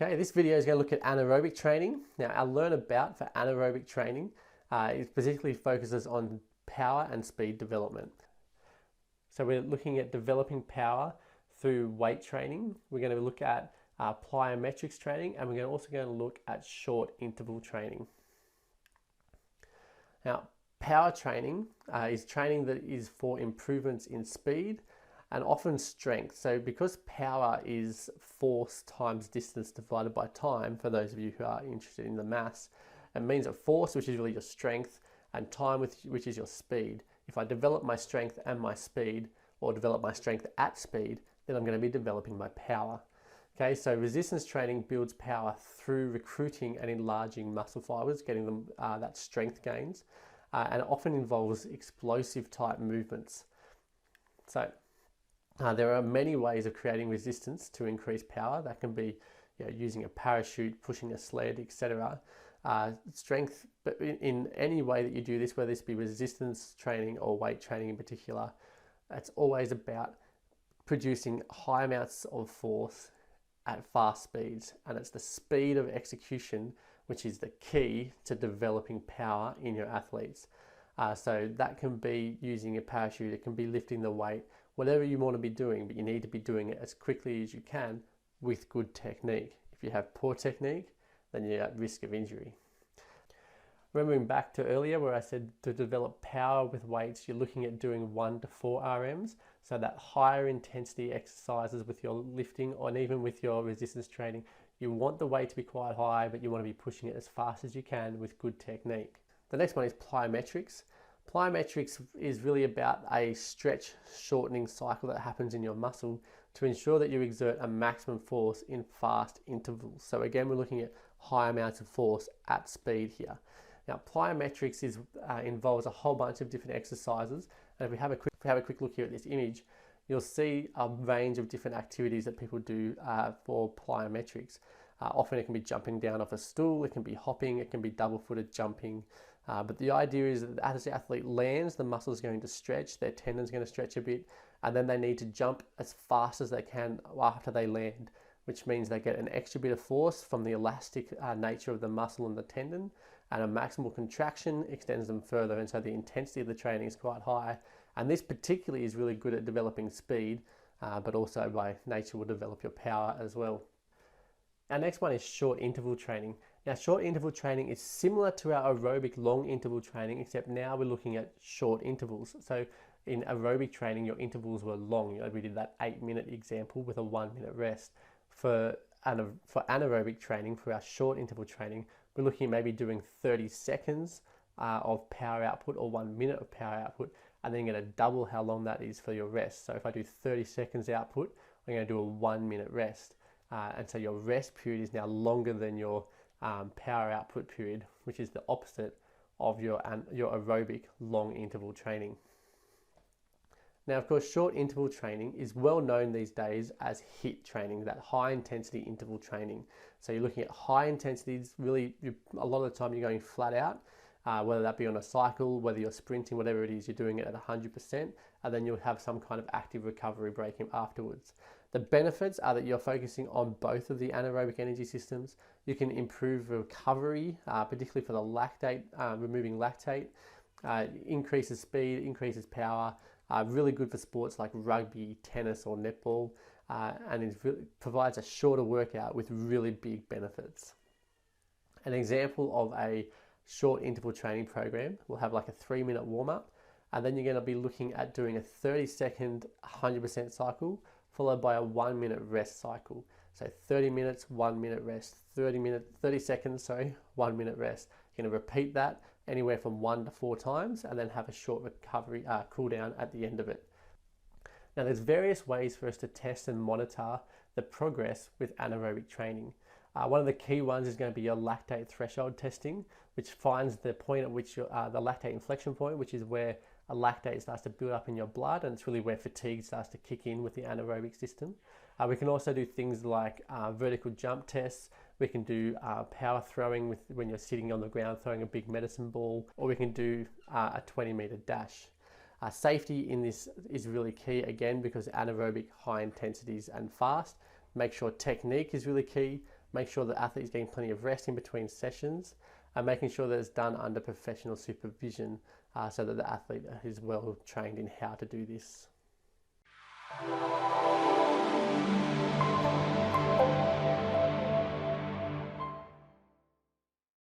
Okay, this video is going to look at anaerobic training. Now, our learn about for anaerobic training it particularly focuses on power and speed development. So we're looking at developing power through weight training. We're going to look at plyometrics training, and we're also going to look at short interval training. Now, power training is training that is for improvements in speed and often strength. So because power is force times distance divided by time, for those of you who are interested in the maths, it means that force, which is really your strength, and time, which is your speed. If I develop my strength and my speed, or develop my strength at speed, then I'm going to be developing my power. Okay, so resistance training builds power through recruiting and enlarging muscle fibers, getting them that strength gains, and it often involves explosive type movements. So there are many ways of creating resistance to increase power. That can be using a parachute, pushing a sled, etc. Strength, but in any way that you do this, whether this be resistance training or weight training in particular, it's always about producing high amounts of force at fast speeds, and it's the speed of execution which is the key to developing power in your athletes. So that can be using a parachute, it can be lifting the weight, whatever you want to be doing, but you need to be doing it as quickly as you can with good technique. If you have poor technique, then you're at risk of injury. Remembering back to earlier where I said to develop power with weights, you're looking at doing 1 to 4 RMs. So that higher intensity exercises with your lifting and even with your resistance training, you want the weight to be quite high, but you want to be pushing it as fast as you can with good technique. The next one is plyometrics. Plyometrics is really about a stretch shortening cycle that happens in your muscle to ensure that you exert a maximum force in fast intervals. So again, we're looking at high amounts of force at speed here. Now, plyometrics involves a whole bunch of different exercises, and if we have a quick look here at this image, you'll see a range of different activities that people do for plyometrics. Often it can be jumping down off a stool, it can be hopping, it can be double-footed jumping. But the idea is that as the athlete lands, the muscle is going to stretch, their tendon's going to stretch a bit, and then they need to jump as fast as they can after they land, which means they get an extra bit of force from the elastic nature of the muscle and the tendon, and a maximal contraction extends them further, and so the intensity of the training is quite high. And this particularly is really good at developing speed, but also by nature will develop your power as well. Our next one is short interval training. Now, short interval training is similar to our aerobic long interval training, except now we're looking at short intervals. So in aerobic training, your intervals were long. We did that 8-minute example with a 1-minute rest. For anaerobic training, for our short interval training, we're looking at maybe doing 30 seconds of power output or 1 minute of power output, and then you're going to double how long that is for your rest. So if I do 30 seconds output, I'm going to do a 1-minute rest. And so your rest period is now longer than your power output period, which is the opposite of your aerobic long interval training. Now, of course, short interval training is well known these days as HIIT training, that high intensity interval training. So you're looking at high intensities, really a lot of the time you're going flat out, whether that be on a cycle, whether you're sprinting, whatever it is, you're doing it at 100%, and then you'll have some kind of active recovery break afterwards. The benefits are that you're focusing on both of the anaerobic energy systems. You can improve recovery, particularly for the lactate, removing lactate, increases speed, increases power, really good for sports like rugby, tennis or netball, and it provides a shorter workout with really big benefits. An example of a short interval training program will have like a 3-minute warm-up, and then you're going to be looking at doing a 30-second 100% cycle followed by a 1-minute rest cycle. So 30 minutes, 1 minute rest, 30 seconds, 1 minute rest. You're going to repeat that anywhere from 1 to 4 times and then have a short recovery cool down at the end of it. Now, there's various ways for us to test and monitor the progress with anaerobic training. One of the key ones is going to be your lactate threshold testing, which finds the point at which the lactate inflection point, which is where a lactate starts to build up in your blood, and it's really where fatigue starts to kick in with the anaerobic system. We can also do things like vertical jump tests. We can do power throwing when you're sitting on the ground throwing a big medicine ball, or we can do a 20-meter dash. Safety in this is really key, again, because anaerobic, high intensities and fast. Make sure technique is really key. make sure the athlete is getting plenty of rest in between sessions, and making sure that it's done under professional supervision so that the athlete is well trained in how to do this.